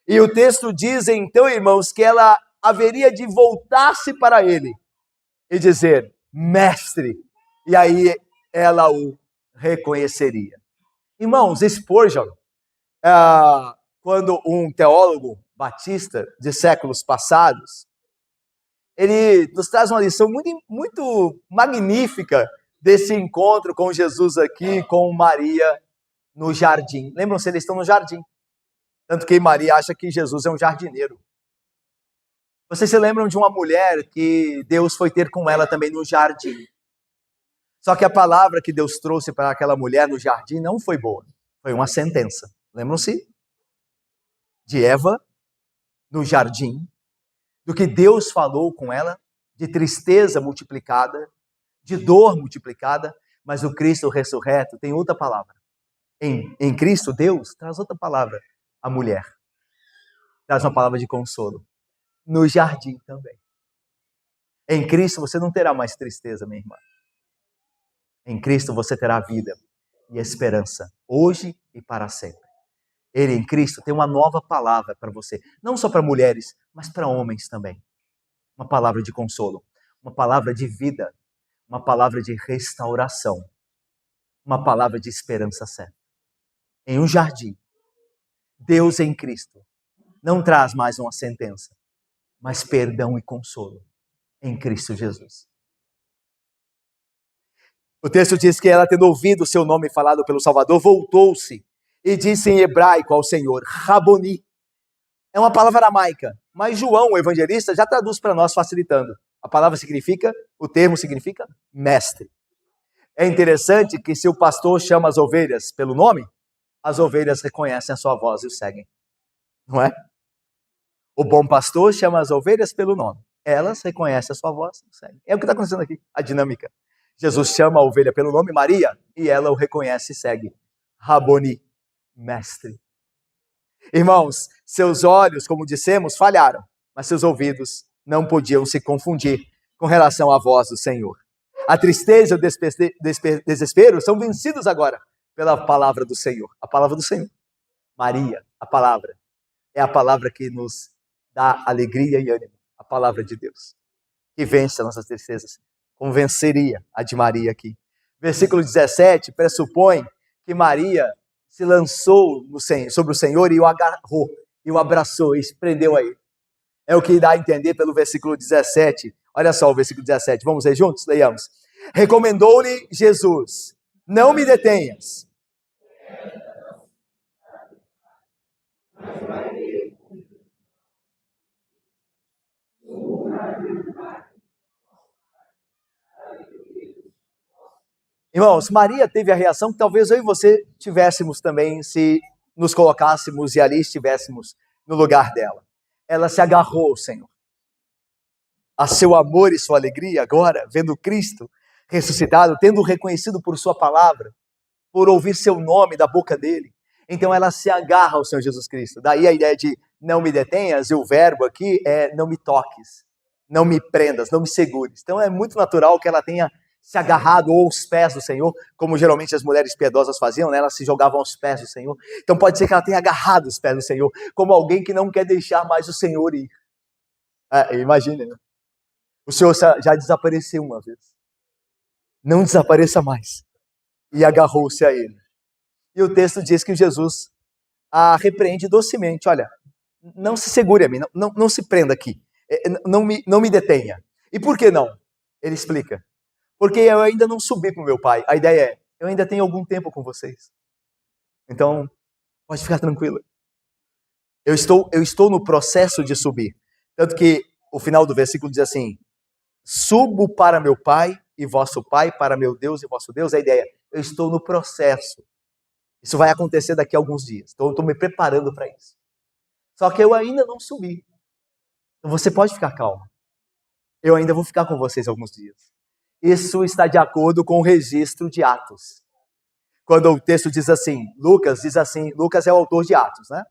E o texto diz então, irmãos, que ela haveria de voltar-se para ele e dizer, mestre. E aí ela o reconheceria. Irmãos, Spurgeon, quando um teólogo batista de séculos passados, ele nos traz uma lição muito magnífica desse encontro com Jesus aqui, com Maria no jardim. Lembram-se, eles estão no jardim. Tanto que Maria acha que Jesus é um jardineiro. Vocês se lembram de uma mulher que Deus foi ter com ela também no jardim. Só que a palavra que Deus trouxe para aquela mulher no jardim não foi boa. Foi uma sentença. Lembram-se? De Eva no jardim, do que Deus falou com ela, de tristeza multiplicada, de dor multiplicada, mas o Cristo ressurreto tem outra palavra. Em Cristo, Deus traz outra palavra, a mulher. Traz uma palavra de consolo. No jardim também. Em Cristo você não terá mais tristeza, minha irmã. Em Cristo você terá vida e esperança, hoje e para sempre. Ele em Cristo tem uma nova palavra para você, não só para mulheres, mas para homens também. Uma palavra de consolo, uma palavra de vida, uma palavra de restauração, uma palavra de esperança certa. Em um jardim, Deus em Cristo não traz mais uma sentença, mas perdão e consolo em Cristo Jesus. O texto diz que ela, tendo ouvido o seu nome falado pelo Salvador, voltou-se e disse em hebraico ao Senhor, Raboni. É uma palavra aramaica, mas João, o evangelista, já traduz para nós facilitando. A palavra significa, o termo significa mestre. É interessante que se o pastor chama as ovelhas pelo nome, as ovelhas reconhecem a sua voz e o seguem. Não é? O bom pastor chama as ovelhas pelo nome. Elas reconhecem a sua voz e o seguem. É o que está acontecendo aqui, a dinâmica. Jesus chama a ovelha pelo nome, Maria, e ela o reconhece e segue. Raboni, mestre. Irmãos, seus olhos, como dissemos, falharam, mas seus ouvidos não podiam se confundir com relação à voz do Senhor. A tristeza e o desespero são vencidos agora pela palavra do Senhor. A palavra do Senhor. Maria, a palavra, é a palavra que nos dá alegria e ânimo. A palavra de Deus, que vence as nossas tristezas, como venceria a de Maria aqui. Versículo 17 pressupõe que Maria se lançou sobre o Senhor e o agarrou, e o abraçou, e se prendeu a ele. É o que dá a entender pelo versículo 17. Olha só o versículo 17, vamos ler juntos? Leiamos. Recomendou-lhe Jesus, não me detenhas. Irmãos, Maria teve a reação que talvez eu e você tivéssemos também se nos colocássemos e ali estivéssemos no lugar dela. Ela se agarrou ao Senhor. A seu amor e sua alegria agora, vendo Cristo ressuscitado, tendo reconhecido por sua palavra, por ouvir seu nome da boca dele. Então ela se agarra ao Senhor Jesus Cristo. Daí a ideia de não me detenhas, e o verbo aqui é não me toques, não me prendas, não me segures. Então é muito natural que ela tenha se agarrado aos pés do Senhor, como geralmente as mulheres piedosas faziam, né? Elas se jogavam aos pés do Senhor. Então pode ser que ela tenha agarrado os pés do Senhor, como alguém que não quer deixar mais o Senhor ir. Imagine, né? O Senhor já desapareceu uma vez. Não desapareça mais. E agarrou-se a ele. E o texto diz que Jesus a repreende docemente. Olha, não se segure a mim, não se prenda aqui. Não me detenha. E por que não? Ele explica. Porque eu ainda não subi para o meu pai. A ideia é, eu ainda tenho algum tempo com vocês. Então, pode ficar tranquila. Eu estou no processo de subir. Tanto que o final do versículo diz assim, subo para meu pai e vosso pai, para meu Deus e vosso Deus. A ideia é, eu estou no processo. Isso vai acontecer daqui a alguns dias. Então, eu estou me preparando para isso. Só que eu ainda não subi. Então, você pode ficar calmo. Eu ainda vou ficar com vocês alguns dias. Isso está de acordo com o registro de Atos. Quando o texto diz assim, Lucas é o autor de Atos, né?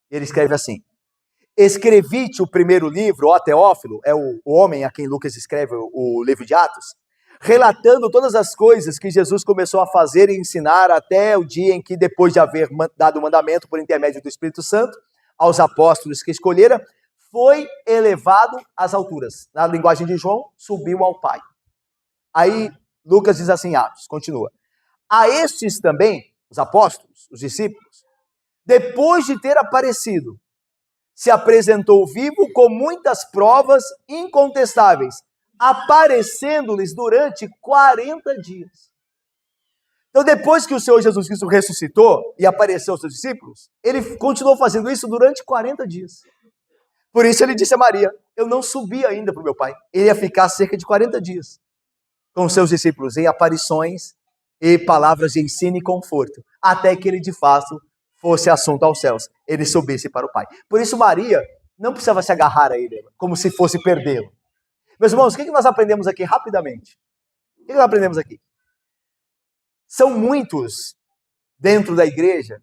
Ele escreve assim, escrevi-te o primeiro livro, ó Teófilo, é o homem a quem Lucas escreve o livro de Atos, relatando todas as coisas que Jesus começou a fazer e ensinar até o dia em que, depois de haver dado o mandamento por intermédio do Espírito Santo aos apóstolos que escolhera, foi elevado às alturas. Na linguagem de João, subiu ao Pai. Aí Lucas diz assim, Atos, continua. A estes também, os apóstolos, os discípulos, depois de ter aparecido, se apresentou vivo com muitas provas incontestáveis, aparecendo-lhes durante 40 dias. Então, depois que o Senhor Jesus Cristo ressuscitou e apareceu aos seus discípulos, ele continuou fazendo isso durante 40 dias. Por isso ele disse a Maria, eu não subi ainda para o meu Pai. Ele ia ficar cerca de 40 dias com os seus discípulos em aparições e palavras de ensino e conforto, até que ele de fato fosse assunto aos céus, ele subisse para o Pai. Por isso Maria não precisava se agarrar a ele, como se fosse perdê-lo. Meus irmãos, o que nós aprendemos aqui rapidamente? O que nós aprendemos aqui? São muitos dentro da igreja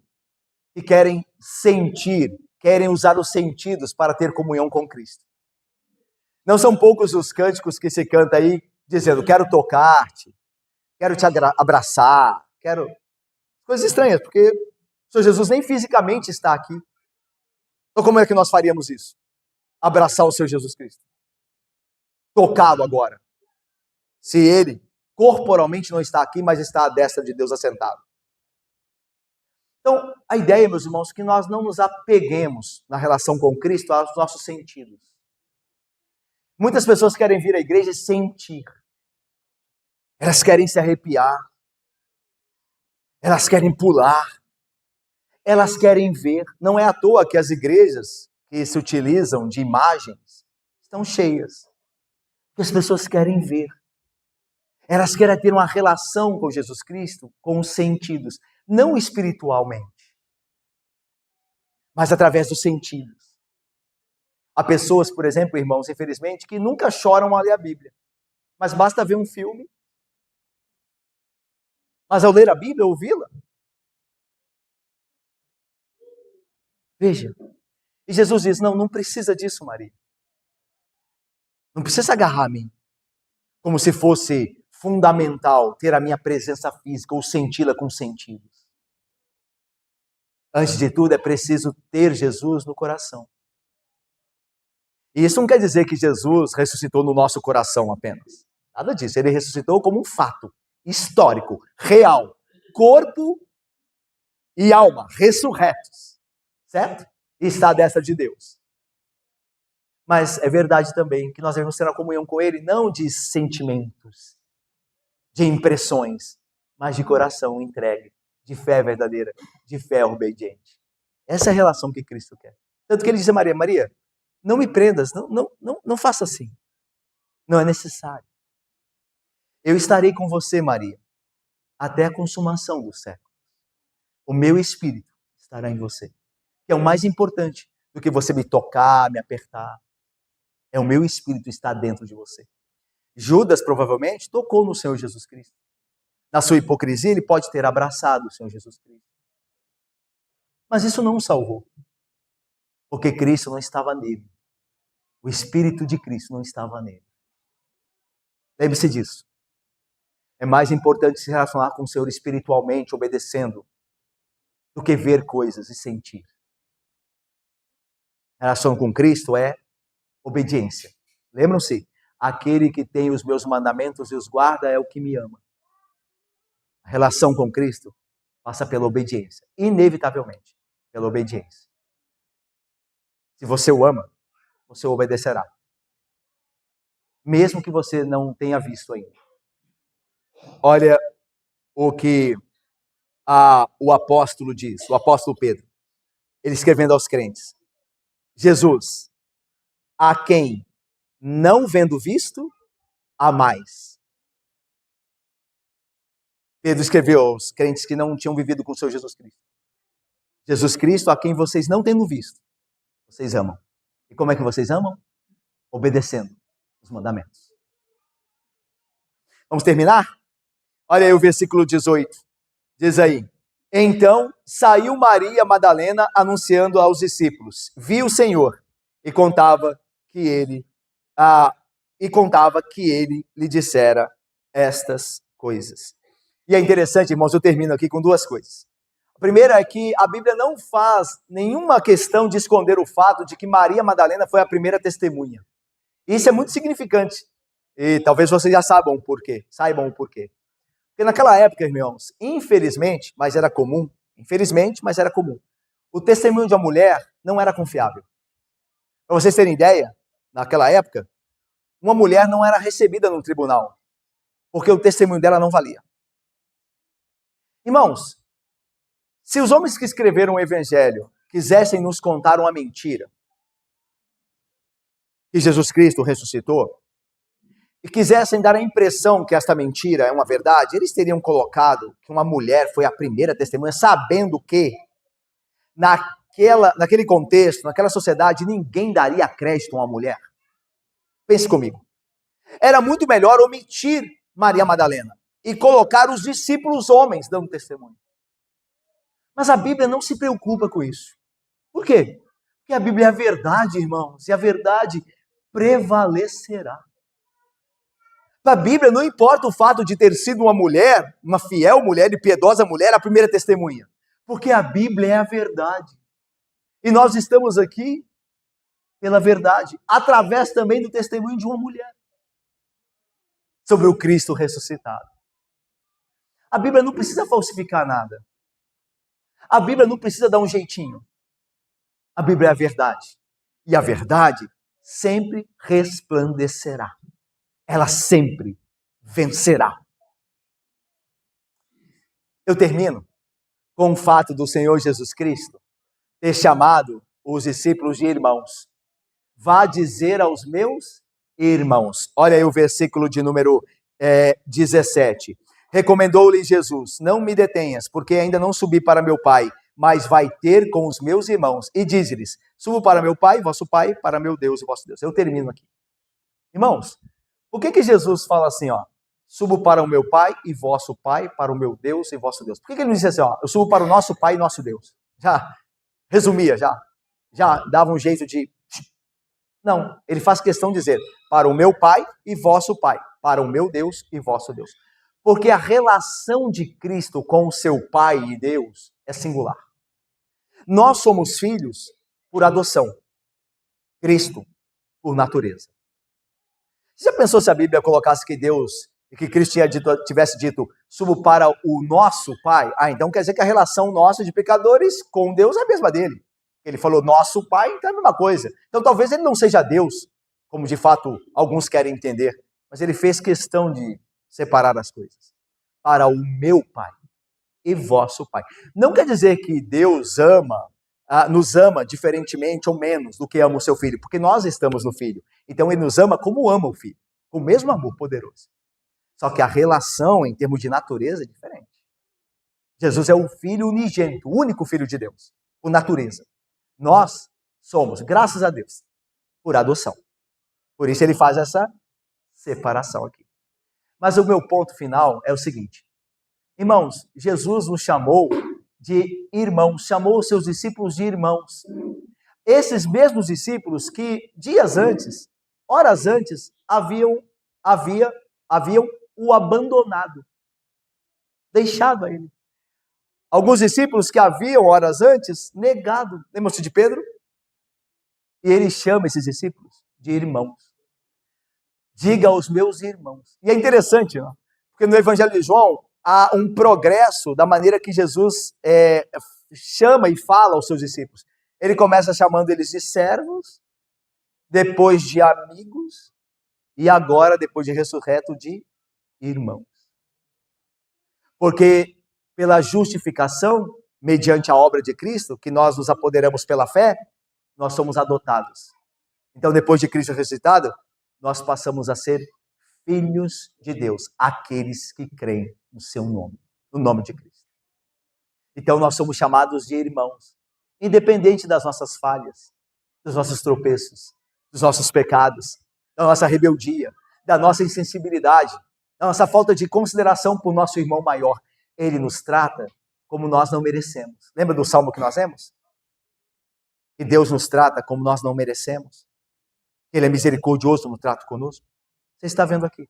que querem sentir, querem usar os sentidos para ter comunhão com Cristo. Não são poucos os cânticos que se canta aí, dizendo, quero tocar-te, quero te abraçar, quero... Coisas estranhas, porque o Senhor Jesus nem fisicamente está aqui. Então como é que nós faríamos isso? Abraçar o Senhor Jesus Cristo. Tocá-lo agora. Se ele corporalmente não está aqui, mas está à destra de Deus assentado. Então, a ideia, meus irmãos, é que nós não nos apeguemos na relação com Cristo aos nossos sentidos. Muitas pessoas querem vir à igreja e sentir. Elas querem se arrepiar. Elas querem pular. Elas querem ver. Não é à toa que as igrejas que se utilizam de imagens estão cheias. Porque as pessoas querem ver. Elas querem ter uma relação com Jesus Cristo com os sentidos. Não espiritualmente, mas através dos sentidos. Há pessoas, por exemplo, irmãos, infelizmente, que nunca choram ao ler a Bíblia. Mas basta ver um filme. Mas ao ler a Bíblia, ouvi-la. Veja. E Jesus diz, não precisa disso, Maria. Não precisa agarrar a mim. Como se fosse fundamental ter a minha presença física ou senti-la com sentidos. Antes de tudo, é preciso ter Jesus no coração. E isso não quer dizer que Jesus ressuscitou no nosso coração apenas. Nada disso. Ele ressuscitou como um fato histórico, real. Corpo e alma ressurretos. Certo? E está à destra de Deus. Mas é verdade também que nós devemos ter uma comunhão com Ele, não de sentimentos, de impressões, mas de coração entregue, de fé verdadeira, de fé obediente. Essa é a relação que Cristo quer. Tanto que ele diz a Maria, Maria, não me prendas, não faça assim. Não é necessário. Eu estarei com você, Maria, até a consumação do século. O meu Espírito estará em você. Que é o mais importante do que você me tocar, me apertar. É o meu Espírito estar dentro de você. Judas provavelmente tocou no Senhor Jesus Cristo. Na sua hipocrisia, ele pode ter abraçado o Senhor Jesus Cristo. Mas isso não o salvou. Porque Cristo não estava nele. O Espírito de Cristo não estava nele. Lembre-se disso. É mais importante se relacionar com o Senhor espiritualmente, obedecendo, do que ver coisas e sentir. A relação com Cristo é obediência. Lembram-se? Aquele que tem os meus mandamentos e os guarda é o que me ama. A relação com Cristo passa pela obediência. Inevitavelmente, pela obediência. Se você o ama, você o obedecerá. Mesmo que você não tenha visto ainda. Olha o que o apóstolo diz, o apóstolo Pedro. Ele escrevendo aos crentes. Jesus, a quem não vendo visto, amais. Pedro escreveu aos crentes que não tinham vivido com o Senhor Jesus Cristo. Jesus Cristo, a quem vocês não tendo visto, vocês amam. E como é que vocês amam? Obedecendo os mandamentos. Vamos terminar? Olha aí o versículo 18. Diz aí. Então saiu Maria Madalena anunciando aos discípulos. Vi o Senhor e contava que ele lhe dissera estas coisas. E é interessante, irmãos, eu termino aqui com duas coisas. A primeira é que a Bíblia não faz nenhuma questão de esconder o fato de que Maria Madalena foi a primeira testemunha. Isso é muito significante. E talvez vocês já saibam o porquê. Porque naquela época, irmãos, infelizmente, mas era comum, o testemunho de uma mulher não era confiável. Para vocês terem ideia, naquela época, uma mulher não era recebida no tribunal, porque o testemunho dela não valia. Irmãos, se os homens que escreveram o Evangelho quisessem nos contar uma mentira, que Jesus Cristo ressuscitou, e quisessem dar a impressão que esta mentira é uma verdade, eles teriam colocado que uma mulher foi a primeira testemunha, sabendo que naquele contexto, naquela sociedade, ninguém daria crédito a uma mulher. Pense comigo. Era muito melhor omitir Maria Madalena e colocar os discípulos homens dando testemunho. Mas a Bíblia não se preocupa com isso. Por quê? Porque a Bíblia é a verdade, irmãos, e a verdade prevalecerá. Para a Bíblia não importa o fato de ter sido uma mulher, uma fiel mulher e piedosa mulher, a primeira testemunha. Porque a Bíblia é a verdade. E nós estamos aqui pela verdade, através também do testemunho de uma mulher sobre o Cristo ressuscitado. A Bíblia não precisa falsificar nada. A Bíblia não precisa dar um jeitinho. A Bíblia é a verdade. E a verdade sempre resplandecerá. Ela sempre vencerá. Eu termino com o fato do Senhor Jesus Cristo ter chamado os discípulos de irmãos. Vá dizer aos meus irmãos. Olha aí o versículo de número 17. Recomendou-lhe Jesus: não me detenhas, porque ainda não subi para meu Pai, mas vai ter com os meus irmãos. E diz-lhes: subo para meu Pai, vosso Pai, para meu Deus e vosso Deus. Eu termino aqui. Irmãos, por que Jesus fala assim, ó? Subo para o meu Pai e vosso Pai, para o meu Deus e vosso Deus. Por que ele não disse assim, ó? Eu subo para o nosso Pai e nosso Deus? Já resumia, já dava um jeito de... Não, ele faz questão de dizer, para o meu Pai e vosso Pai, para o meu Deus e vosso Deus. Porque a relação de Cristo com o seu Pai e Deus é singular. Nós somos filhos por adoção. Cristo por natureza. Você já pensou se a Bíblia colocasse que Deus, e que Cristo tivesse dito, subo para o nosso Pai? Então quer dizer que a relação nossa de pecadores com Deus é a mesma dele. Ele falou nosso Pai, então é a mesma coisa. Então talvez ele não seja Deus, como de fato alguns querem entender, mas ele fez questão de separar as coisas. Para o meu Pai e vosso Pai. Não quer dizer que Deus nos ama diferentemente ou menos do que ama o seu Filho, porque nós estamos no Filho. Então ele nos ama como ama o Filho, com o mesmo amor poderoso. Só que a relação em termos de natureza é diferente. Jesus é o Filho unigênito, o único Filho de Deus, por natureza. Nós somos, graças a Deus, por adoção. Por isso ele faz essa separação aqui. Mas o meu ponto final é o seguinte. Irmãos, Jesus nos chamou de irmãos, chamou os seus discípulos de irmãos. Esses mesmos discípulos que dias antes, horas antes, haviam o abandonado, deixado a ele. Alguns discípulos que haviam horas antes negado. Lembra-se de Pedro? E ele chama esses discípulos de irmãos. Diga aos meus irmãos. E é interessante, não? Porque no Evangelho de João há um progresso da maneira que Jesus chama e fala aos seus discípulos. Ele começa chamando eles de servos, depois de amigos, e agora, depois de ressurreto, de irmãos. Porque pela justificação, mediante a obra de Cristo, que nós nos apoderamos pela fé, nós somos adotados. Então, depois de Cristo ressuscitado, nós passamos a ser filhos de Deus, aqueles que creem no seu nome, no nome de Cristo. Então, nós somos chamados de irmãos, independente das nossas falhas, dos nossos tropeços, dos nossos pecados, da nossa rebeldia, da nossa insensibilidade, da nossa falta de consideração por nosso irmão maior. Ele nos trata como nós não merecemos. Lembra do salmo que nós lemos? que Deus nos trata como nós não merecemos, que Ele é misericordioso no trato conosco. Você está vendo aqui,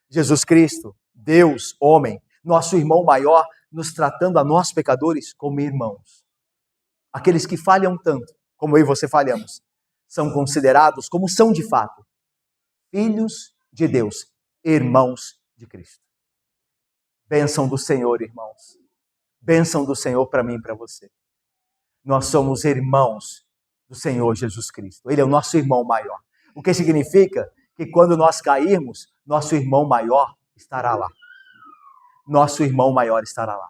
Jesus Cristo, Deus, homem, nosso irmão maior, nos tratando a nós pecadores como irmãos. Aqueles que falham tanto, como eu e você falhamos, são considerados como são de fato, filhos de Deus, irmãos de Cristo. Bênção do Senhor, irmãos. Bênção do Senhor para mim e para você. Nós somos irmãos do Senhor Jesus Cristo. Ele é o nosso irmão maior. O que significa que quando nós cairmos, nosso irmão maior estará lá. Nosso irmão maior estará lá.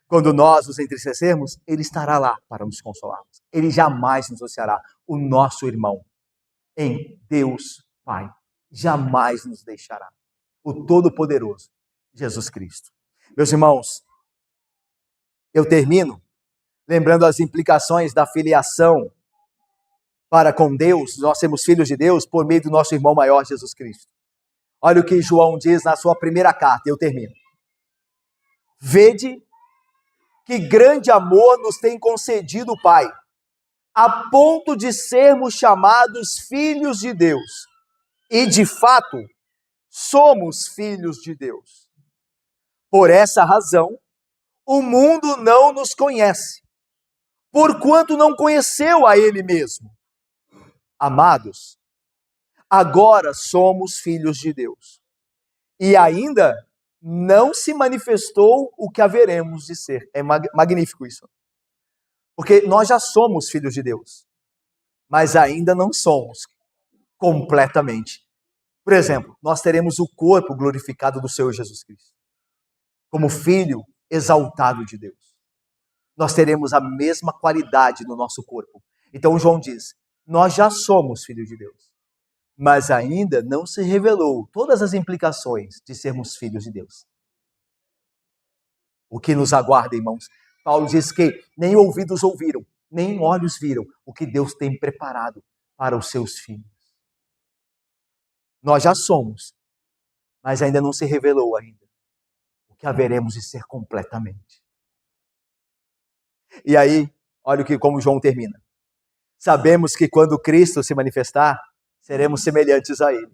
Quando nós nos entristecermos, Ele estará lá para nos consolarmos. Ele jamais nos deixará. O nosso irmão em Deus Pai jamais nos deixará. O Todo-Poderoso, Jesus Cristo. Meus irmãos, eu termino lembrando as implicações da filiação para com Deus. Nós somos filhos de Deus por meio do nosso irmão maior, Jesus Cristo. Olha o que João diz na sua primeira carta, eu termino. Vede que grande amor nos tem concedido o Pai, a ponto de sermos chamados filhos de Deus. E, de fato, somos filhos de Deus. Por essa razão, o mundo não nos conhece, porquanto não conheceu a Ele mesmo. Amados, agora somos filhos de Deus. E ainda não se manifestou o que haveremos de ser. É magnífico isso. Porque nós já somos filhos de Deus, mas ainda não somos completamente. Por exemplo, nós teremos o corpo glorificado do Senhor Jesus Cristo, como filho exaltado de Deus. Nós teremos a mesma qualidade no nosso corpo. Então João diz, nós já somos filhos de Deus, mas ainda não se revelou todas as implicações de sermos filhos de Deus. O que nos aguarda, irmãos? Paulo diz que nem ouvidos ouviram, nem olhos viram o que Deus tem preparado para os seus filhos. Nós já somos, mas ainda não se revelou ainda o que haveremos de ser completamente. E aí, olha como João termina. Sabemos que quando Cristo se manifestar, seremos semelhantes a Ele.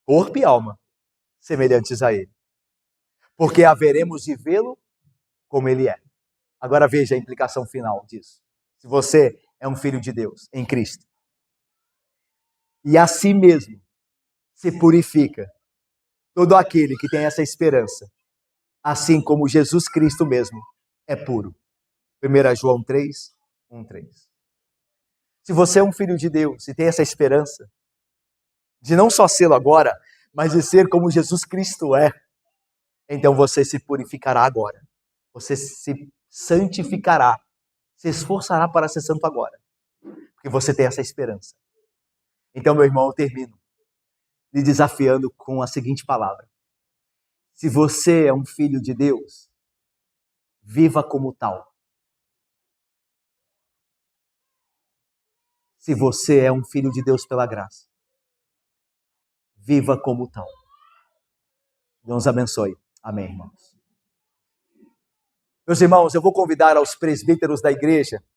Corpo e alma, semelhantes a Ele. Porque haveremos de vê-lo como Ele é. Agora veja a implicação final disso. Se você é um filho de Deus em Cristo, e a si mesmo se purifica todo aquele que tem essa esperança, assim como Jesus Cristo mesmo é puro. 1 João 3, 1, 3. Se você é um filho de Deus e tem essa esperança de não só sê-lo agora, mas de ser como Jesus Cristo é, então você se purificará agora. Você se santificará, se esforçará para ser santo agora, porque você tem essa esperança. Então, meu irmão, eu termino lhe desafiando com a seguinte palavra. Se você é um filho de Deus, viva como tal. Se você é um filho de Deus pela graça, viva como tal. Deus abençoe. Amém, irmãos. Meus irmãos, eu vou convidar aos presbíteros da igreja